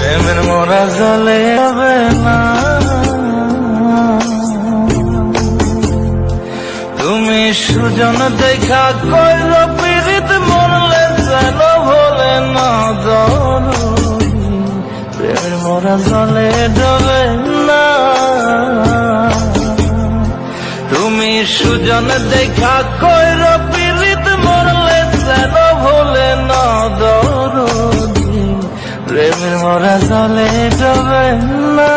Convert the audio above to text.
প্রেমের মোরা জলে হবে না। তুমি সুজন দেখা কইর পীড়িত মরলে যেন ভোলে না দরদি, প্রেমের মোরা জলে ডবে না। তুমি সুজন দেখা কইর পীড়িত মরলে যেন ভোলে না দরদি, প্রেমের মোরা জলে ডবে না।